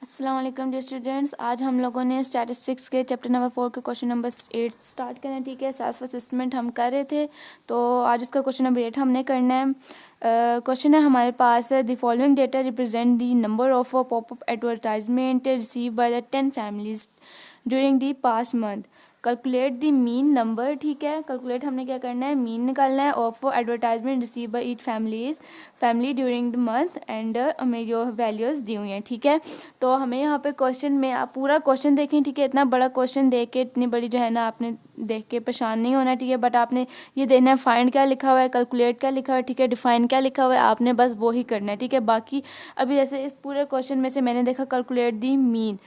अस्सलाम वालेकुम dear students. आज हम लोगों ने स्टैटिस्टिक्स के चैप्टर नंबर 4 के क्वेश्चन नंबर 8 स्टार्ट करना है। ठीक है, सेल्फ असेसमेंट हम कर रहे थे, तो आज उसका क्वेश्चन नंबर 8 हमने करना है। क्वेश्चन है हमारे पास, the following data represent the number of popup advertisement receive by the 10 families during the past month. Calculate the mean number. ठीक है, कैलकुलेट हमने क्या करना है, मीन निकालना है of advertisement receive by each family during the month and हमें जो वैल्यूज़ दी हुई हैं। ठीक है, तो हमें यहाँ पे क्वेश्चन में आप पूरा क्वेश्चन देखें। ठीक है, इतना बड़ा क्वेश्चन देख के इतनी बड़ी जो है ना, आपने देख के परेशान नहीं होना। ठीक है, बट आपने ये देखना है फाइंड क्या लिखा हुआ है, कैलकुलेट क्या लिखा हुआ है, ठीक है, डिफाइन क्या लिखा हुआ है, आपने बस वो ही करना है। ठीक है, बाकी अभी जैसे इस पूरे क्वेश्चन में से मैंने देखा कैलकुलेट दी मीन।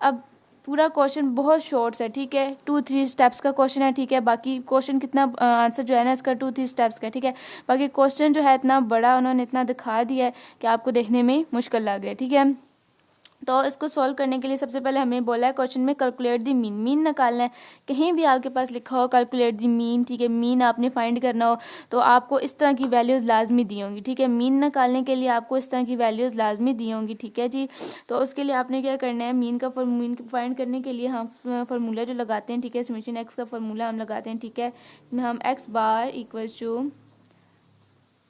अब पूरा क्वेश्चन बहुत शॉर्ट्स है। ठीक है, 2-3 स्टेप्स का क्वेश्चन है। ठीक है, बाकी क्वेश्चन कितना आंसर जो है ना इसका 2-3 स्टेप्स का। ठीक है, बाकी क्वेश्चन जो है इतना बड़ा उन्होंने इतना दिखा दिया है कि आपको देखने में मुश्किल लग रहा है। ठीक है, तो इसको सॉल्व करने के लिए सबसे पहले हमें बोला है क्वेश्चन में कैलकुलेट दी मीन। मीन निकालना है, कहीं भी आपके पास लिखा हो कैलकुलेट दी मीन। ठीक है, मीन आपने फाइंड करना हो तो आपको इस तरह की वैल्यूज़ लाजमी दी होंगी। ठीक है, मीन निकालने के लिए आपको इस तरह की वैल्यूज़ लाजमी दी होंगी। ठीक है जी, तो उसके लिए आपने क्या करना है, मीन फाइंड करने के लिए हम फार्मूला जो लगाते हैं, ठीक है, समेशन एक्स का फार्मूला हम लगाते हैं। ठीक है, हम x bar equals to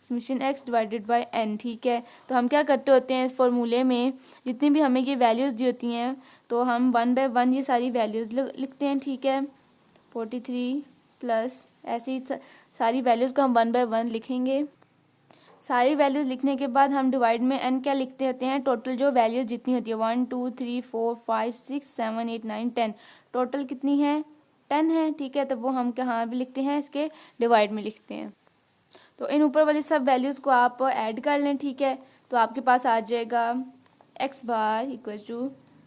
summation x divided by n. ठीक है, तो हम क्या करते होते हैं इस फॉर्मूले में, जितनी भी हमें ये वैल्यूज़ दी होती हैं तो हम 1 बाय 1 ये सारी वैल्यूज़ लिखते हैं। ठीक है, 43 प्लस ऐसे ही सारी वैल्यूज़ को हम 1 बाय 1 लिखेंगे। सारी वैल्यूज़ लिखने के बाद हम डिवाइड में एन क्या लिखते होते हैं, टोटल जो वैल्यूज़ जितनी होती है 1 2 3 4 5 6 7 8 9 10, टोटल कितनी है 10 है। ठीक है, तो वो हम कहाँ भी लिखते हैं, इसके डिवाइड में लिखते हैं। तो इन ऊपर वाली सब वैल्यूज़ को आप ऐड कर लें। ठीक है, तो आपके पास आ जाएगा एक्स बार इक्वल टू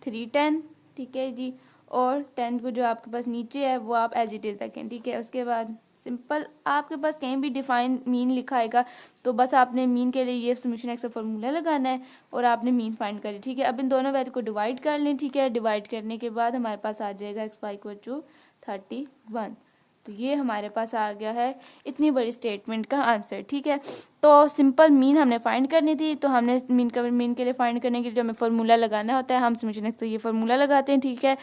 310। ठीक है जी, और 10 को जो आपके पास नीचे है वो आप एज इट इज़ रखें। ठीक है, उसके बाद सिंपल आपके पास कहीं भी डिफाइन मीन लिखा आएगा तो बस आपने मीन के लिए ये समेशन एक्स का फॉर्मूला लगाना है और आपने मीन फाइंड करी। ठीक है, अब इन दोनों वैल्यू को डिवाइड कर लें। ठीक है, डिवाइड करने के बाद हमारे पास आ जाएगा एक्स बार इक्वल टू 31। तो ये हमारे पास आ गया है इतनी बड़ी स्टेटमेंट का आंसर। ठीक है, तो सिंपल मीन हमने फाइंड करनी थी, तो हमने मीन के लिए फाइंड करने के लिए जो हमें फार्मूला लगाना होता है, हम समेशन एक्स से ये फार्मूला लगाते हैं। ठीक है,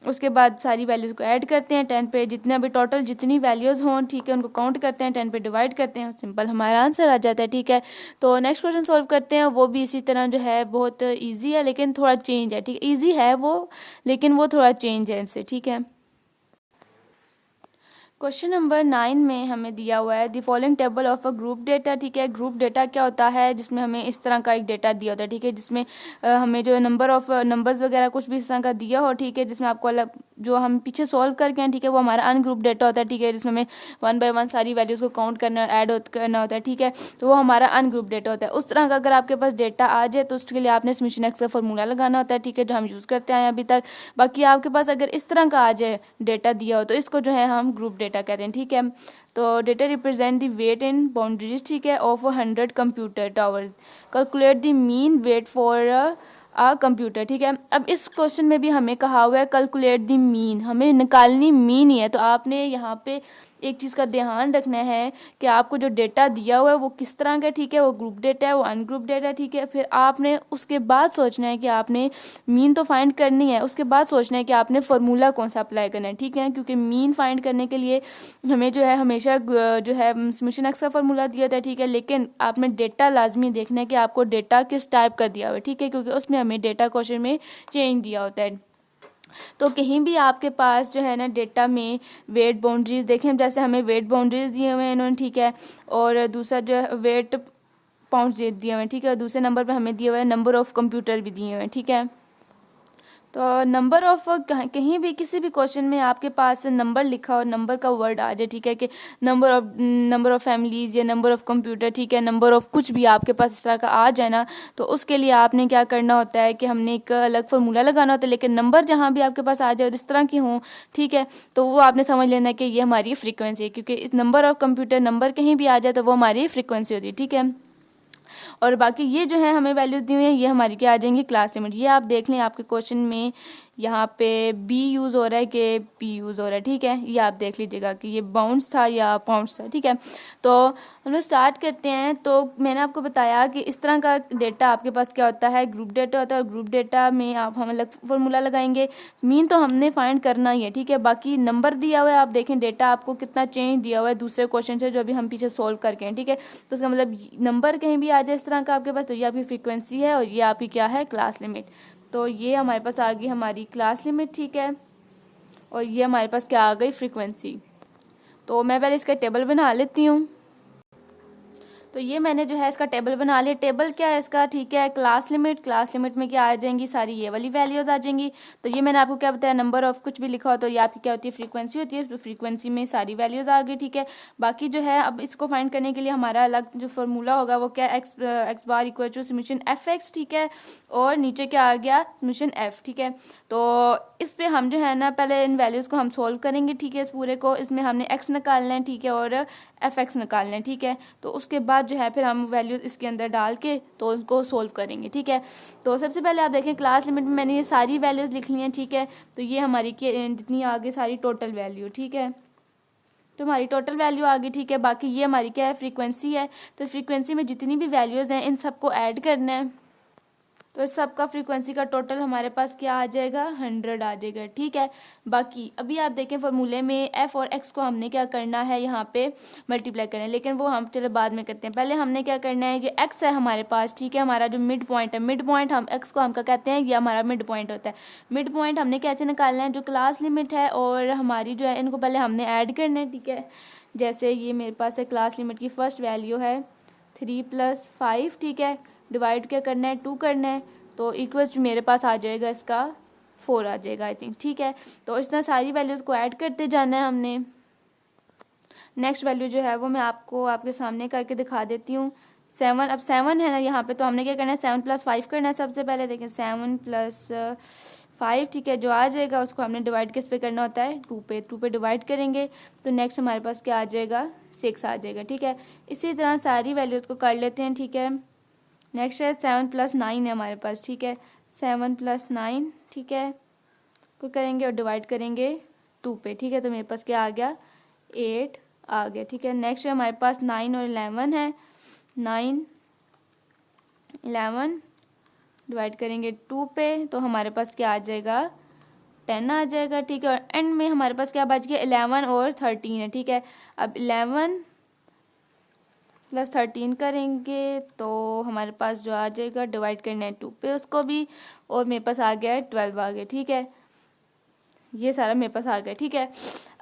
उसके बाद सारी वैल्यूज़ को ऐड करते हैं 10 पे, जितने भी टोटल जितनी वैल्यूज़ हों, ठीक है, उनको काउंट करते हैं, 10 पे डिवाइड करते हैं, सिंपल हमारा आंसर आ जाता है। ठीक है, तो नेक्स्ट क्वेश्चन सॉल्व करते हैं। वो भी इसी तरह जो है बहुत ईजी है लेकिन थोड़ा चेंज है। ठीक है, ईजी है वो लेकिन वो थोड़ा चेंज है इनसे। ठीक है, क्वेश्चन नंबर 9 में हमें दिया हुआ है the following table of a group data. ठीक है, ग्रुप डेटा क्या होता है, जिसमें हमें इस तरह का एक डेटा दिया होता है। ठीक है, जिसमें हमें जो नंबर्स वगैरह कुछ भी इस तरह का दिया हो। ठीक है, जिसमें आपको अलग जो हम पीछे सॉल्व करके हैं, ठीक है, वो हमारा अनग्रुप डेटा होता है। ठीक है, जिसमें हमें 1 बाय 1 सारी वैल्यूज़ को काउंट करना ऐड करना होता है। ठीक है, तो वो हमारा अनग्रुप डेटा होता है। उस तरह का अगर आपके पास डेटा आ जाए तो उसके लिए आपने समेशन एक्स का फॉर्मूला लगाना होता है। ठीक है, जो हम यूज़ करते हैं अभी तक। बाकी आपके पास अगर इस तरह का आ जाए डेटा दिया हो तो इसको जो है हम ग्रुप डेटा कहते हैं। ठीक है, तो data represent the weight in boundaries. ठीक है, of 100 computer towers. Calculate the mean weight for computer. ठीक है, अब इस क्वेश्चन में भी हमें कहा हुआ है कैलकुलेट द मीन, हमें निकालनी मीन ही है। तो आपने यहाँ पे एक चीज़ का ध्यान रखना है कि आपको जो डेटा दिया हुआ है वो किस तरह का। ठीक है, वो ग्रुप डेटा है, वो अनग्रुप डेटा है। ठीक है, फिर आपने उसके बाद सोचना है कि आपने मीन तो फाइंड करनी है, उसके बाद सोचना है कि आपने फार्मूला कौन सा अप्लाई करना है। ठीक है, क्योंकि मीन फाइंड करने के लिए हमें जो है हमेशा जो है समेशन एक्स का फार्मूला दिया था। ठीक है, लेकिन आपने डेटा लाजमी देखना है कि आपको डेटा किस टाइप का दिया हुआ है। ठीक है, क्योंकि उसमें हमें डेटा क्वेश्चन में चेंज दिया होता है। तो कहीं भी आपके पास जो है ना डेटा में वेट बाउंड्रीज देखें, जैसे हमें वेट बाउंड्रीज दिए हुए हैं इन्होंने। ठीक है, और दूसरा जो है वेट पाउंड्स दिए हुए हैं। ठीक है, और दूसरे नंबर पे हमें दिया हुआ है नंबर ऑफ़ कंप्यूटर भी दिए हुए हैं। ठीक है, तो नंबर ऑफ कहीं भी किसी भी क्वेश्चन में आपके पास नंबर लिखा और नंबर का वर्ड आ जाए। ठीक है, कि नंबर ऑफ फैमिलीज़ या नंबर ऑफ कंप्यूटर, ठीक है, नंबर ऑफ कुछ भी आपके पास इस तरह का आ जाए ना, तो उसके लिए आपने क्या करना होता है कि हमने एक अलग फार्मूला लगाना होता है। लेकिन नंबर जहाँ भी आपके पास आ जाए और इस तरह की हों, ठीक है, तो वो आपने समझ लेना है कि ये हमारी फ्रीक्वेंसी है, क्योंकि इस नंबर ऑफ कंप्यूटर नंबर कहीं भी आ जाए तो वो हमारी फ्रीक्वेंसी होती है। ठीक है, और बाकी ये जो है हमें वैल्यूज़ दी हुई हैं ये हमारी क्या आ जाएंगी, क्लास लिमिट। ये आप देख लें आपके क्वेश्चन में यहाँ पे बी यूज़ हो रहा है कि पी यूज़ हो रहा है, ठीक है, ये आप देख लीजिएगा कि ये बाउंड्स था या पाउंड्स था, ठीक है। तो हम लोग स्टार्ट करते हैं। तो मैंने आपको बताया कि इस तरह का डेटा आपके पास क्या होता है, ग्रुप डेटा होता है, और ग्रुप डेटा में आप हम अलग फॉर्मूला लगाएंगे। मीन तो हमने फाइंड करना ही है, ठीक है। बाकी नंबर दिया हुआ है, आप देखें डेटा आपको कितना चेंज दिया हुआ है दूसरे क्वेश्चन से जो अभी हम पीछे सोल्व करके हैं, ठीक है। तो इसका मतलब नंबर कहीं भी आ जाए इस तरह का आपके पास, तो ये आपकी फ्रीक्वेंसी है और ये आपकी क्या है, क्लास लिमिट। तो ये हमारे पास आ गई हमारी क्लास लिमिट, ठीक है, और ये हमारे पास क्या आ गई, फ्रीक्वेंसी। तो मैं पहले इसका टेबल बना लेती हूँ। तो ये मैंने जो है इसका टेबल बना लिया। टेबल क्या है इसका, ठीक है, क्लास लिमिट में क्या आ जाएंगी, सारी ये वाली वैल्यूज आ जाएंगी। तो ये मैंने आपको क्या बताया, नंबर ऑफ कुछ भी लिखा हो तो ये आपकी क्या होती है, फ्रीक्वेंसी होती है। तो फ्रीक्वेंसी में सारी वैल्यूज आ गई, ठीक है। बाकी जो है अब इसको फाइंड करने के लिए हमारा अलग जो फार्मूला होगा वो क्या, x bar equal to summation f x, ठीक है, और नीचे क्या आ गया, समेशन एफ, ठीक है। तो इस पे हम जो है ना पहले इन वैल्यूज़ को हम सोल्व करेंगे, ठीक है। इस पूरे को इसमें हमने एक्स निकालना है, ठीक है, और एफ एक्स निकालना है, ठीक है। तो उसके बाद जो है फिर हम वैल्यू इसके अंदर डाल के तो उसको सोल्व करेंगे, ठीक है। तो सबसे पहले आप देखें क्लास लिमिट में मैंने ये सारी वैल्यूज़ लिख ली हैं, ठीक है। तो ये हमारी जितनी आगे सारी टोटल वैल्यू, ठीक है, तो हमारी टोटल वैल्यू आ गई, ठीक है। बाकी ये हमारी क्या है, फ्रीक्वेंसी है। तो फ्रीक्वेंसी में जितनी भी वैल्यूज़ हैं इन सबको ऐड करना है। तो इस सब का फ्रीक्वेंसी का टोटल हमारे पास क्या आ जाएगा, 100 आ जाएगा, ठीक है। बाकी अभी आप देखें फार्मूले में एफ और एक्स को हमने क्या करना है, यहाँ पे मल्टीप्लाई करना है, लेकिन वो हम चलो बाद में करते हैं। पहले हमने क्या करना है, ये एक्स है हमारे पास, ठीक है, हमारा जो मिड पॉइंट है, मिड पॉइंट हम एक्स को हम क्या कहते हैं, ये हमारा मिड पॉइंट होता है। मिड पॉइंट हमने कैसे निकालना है, जो क्लास लिमिट है और हमारी जो है इनको पहले हमने ऐड करना है, ठीक है। जैसे ये मेरे पास है क्लास लिमिट की फर्स्ट वैल्यू है 3+5, ठीक है, डिवाइड क्या करना है, 2 करना है, तो इक्वल्स मेरे पास आ जाएगा इसका 4 आ जाएगा आई थिंक, ठीक है। तो इस तरह सारी वैल्यूज़ को ऐड करते जाना है हमने। नेक्स्ट वैल्यू जो है वो मैं आपको आपके सामने करके दिखा देती हूँ। 7, अब 7 है ना यहाँ पे, तो हमने क्या करना है, 7+5 करना है सबसे पहले। देखें 7+5, ठीक है, जो आ जाएगा उसको हमने डिवाइड किस पे करना होता है, 2 पे डिवाइड करेंगे। तो नेक्स्ट हमारे पास क्या आ जाएगा, 6 आ जाएगा, ठीक है। इसी तरह सारी वैल्यूज़ को कर लेते हैं, ठीक है। नेक्स्ट है 7+9 है हमारे पास, ठीक है, 7+9, ठीक है, को करेंगे और डिवाइड करेंगे 2 पे, ठीक है। तो मेरे पास क्या आ गया, 8 आ गया, ठीक है। नेक्स्ट है हमारे पास 9 और 11 है, 9 11 डिवाइड करेंगे 2 पे, तो हमारे पास क्या आ जाएगा, 10 आ जाएगा, ठीक है। और एंड में हमारे पास क्या बच गया, 11 और 13 है, ठीक है। अब 11+13 करेंगे तो हमारे पास जो आ जाएगा, डिवाइड करना है 2 पे उसको भी, और मेरे पास आ गया है 12 आ गया, ठीक है। ये सारा मेरे पास आ गया, ठीक है।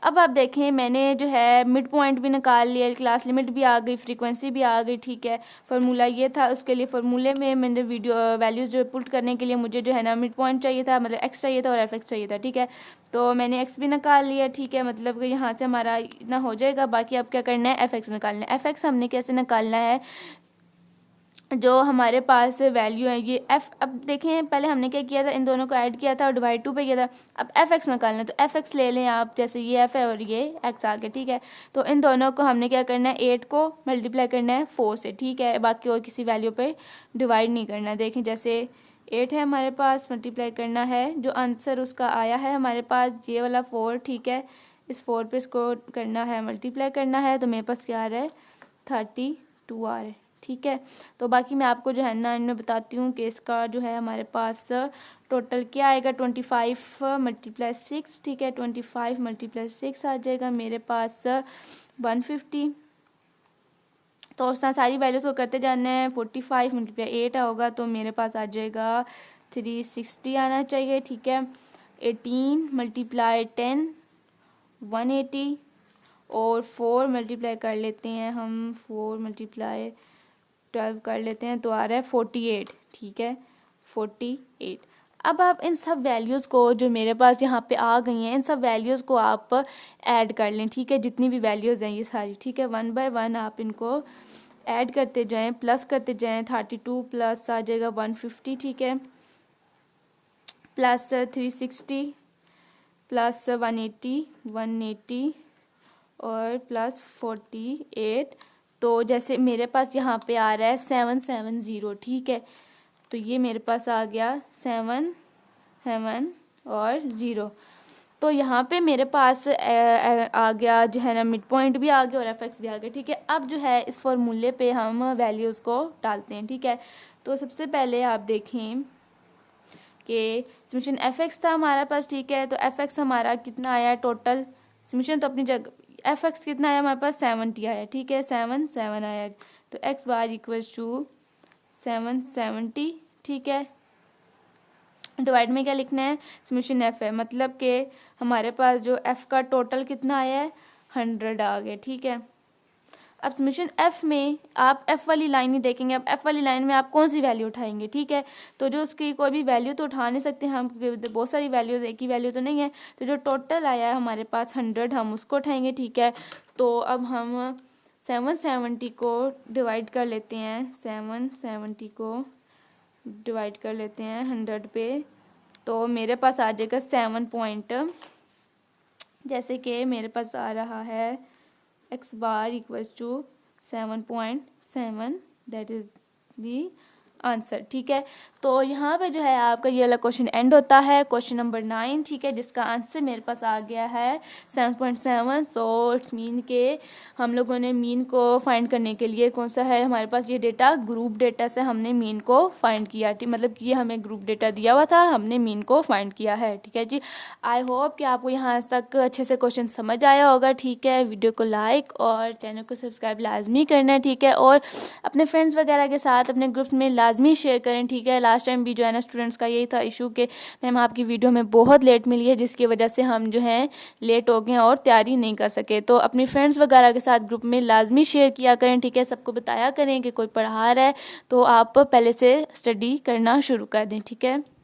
अब आप देखें मैंने जो है मिड पॉइंट भी निकाल लिया, क्लास लिमिट भी आ गई, फ्रीक्वेंसी भी आ गई, ठीक है। फार्मूला ये था, उसके लिए फार्मूले में मैंने वैल्यूज़ जो पुट करने के लिए मुझे जो है ना मिड पॉइंट चाहिए था, मतलब एक्स चाहिए था और एफ एक्स चाहिए था, ठीक है। तो मैंने एक्स भी निकाल लिया, ठीक है, मतलब कि यहाँ से हमारा इतना हो जाएगा। बाकी अब क्या करना है, एफ एक्स निकालना है। एफ एक्स हमने कैसे निकालना है, जो हमारे पास वैल्यू है ये एफ, अब देखें पहले हमने क्या किया था, इन दोनों को ऐड किया था और डिवाइड 2 पे किया था। अब एफ एक्स निकालना है, तो एफ एक्स ले लें आप, जैसे ये एफ है और ये एक्स आ गया, ठीक है। तो इन दोनों को हमने क्या करना है, 8 को मल्टीप्लाई करना है 4 से, ठीक है। बाकी और किसी वैल्यू पे डिवाइड नहीं करना है। देखें जैसे 8 है हमारे पास, मल्टीप्लाई करना है, जो आंसर उसका आया है हमारे पास ये वाला 4, ठीक है। इस 4 पे इसको करना है मल्टीप्लाई करना है, तो मेरे पास क्या आ रहा है, 32 आ रहा है, ठीक है। तो बाकी मैं आपको जो है ना इनमें बताती हूँ कि इसका जो है हमारे पास टोटल क्या आएगा, 25 × 6, ठीक है, 25 × 6 आ जाएगा मेरे पास 150। तो उस तरह सारी वैल्यूज़ को करते जाना है। 45 × 8 होगा तो मेरे पास आ जाएगा 360 आना चाहिए, ठीक है। 18 × 10 180, और 4 मल्टीप्लाई कर लेते हैं हम, 4 × 12 कर लेते हैं तो आ रहा है 48, ठीक है, 48। अब आप इन सब वैल्यूज़ को जो मेरे पास यहाँ पे आ गई हैं, इन सब वैल्यूज़ को आप ऐड कर लें, ठीक है, जितनी भी वैल्यूज़ हैं ये सारी, ठीक है। 1 बाय 1 आप इनको ऐड करते जाएं, प्लस करते जाएं। 32 प्लस आ जाएगा 150, ठीक है, प्लस 360 प्लस 180 और प्लस 48 तो जैसे मेरे पास यहाँ पे आ रहा है 770, ठीक है, तो ये मेरे पास आ गया 7 7 और 0। तो यहाँ पे मेरे पास आ गया जो है ना मिड पॉइंट भी आ गया और एफ भी आ गया, ठीक है। अब जो है इस फॉर्मूले पे हम वैल्यूज़ को डालते हैं, ठीक है। तो सबसे पहले आप देखें कि समीशन एफ था हमारे पास, ठीक है। तो एफ हमारा कितना आया टोटल, समीशन तो अपनी जगह, एफ कितना आया हमारे पास 70 आया, ठीक है, 7 आया। तो एक्स बार इक्वल्स टू 770, ठीक है। डिवाइड में क्या लिखना है, समीशन एफ है, मतलब कि हमारे पास जो एफ़ का टोटल कितना आया है 100 आ गया, ठीक है। अब समीशन एफ में आप एफ वाली लाइन ही देखेंगे, अब एफ वाली लाइन में आप कौन सी वैल्यू उठाएंगे, ठीक है। तो जो उसकी कोई भी वैल्यू तो उठा नहीं सकते हम, क्योंकि बहुत सारी वैल्यूज, एक ही वैल्यू तो नहीं है। तो जो टोटल आया है हमारे पास 100, हम उसको उठाएंगे, ठीक है। तो अब हम 770 को डिवाइड कर लेते हैं, 770 को डिवाइड कर लेते हैं 100 पे, तो मेरे पास आ जाएगा 7 पॉइंट, जैसे कि मेरे पास आ रहा है x bar equals to 7.7, that is the answer, ठीक है। तो यहाँ पे जो है आपका ये वाला क्वेश्चन एंड होता है, क्वेश्चन नंबर 9, ठीक है, जिसका आंसर मेरे पास आ गया है 7.7। सो इट्स मीन के हम लोगों ने मीन को फाइंड करने के लिए कौन सा है हमारे पास ये डेटा, ग्रुप डेटा से हमने मीन को फाइंड किया, ठीक, मतलब कि ये हमें ग्रुप डेटा दिया हुआ था, हमने मीन को फाइंड किया है, ठीक है जी। आई होप कि आपको यहाँ तक अच्छे से क्वेश्चन समझ आया होगा, ठीक है। वीडियो को लाइक और चैनल को सब्सक्राइब लाजमी करना है, ठीक है, और अपने फ्रेंड्स वगैरह के साथ अपने ग्रुप में लाजमी शेयर करें, ठीक है। लास्ट टाइम भी जो है ना स्टूडेंट्स का यही था इशू कि मैम आपकी वीडियो में बहुत लेट मिली है, जिसकी वजह से हम जो है लेट हो गए और तैयारी नहीं कर सके। तो अपनी फ्रेंड्स वगैरह के साथ ग्रुप में लाजमी शेयर किया करें, ठीक है। सबको बताया करें कि कोई पढ़ा रहा है तो आप पहले से स्टडी करना शुरू कर दें, ठीक है।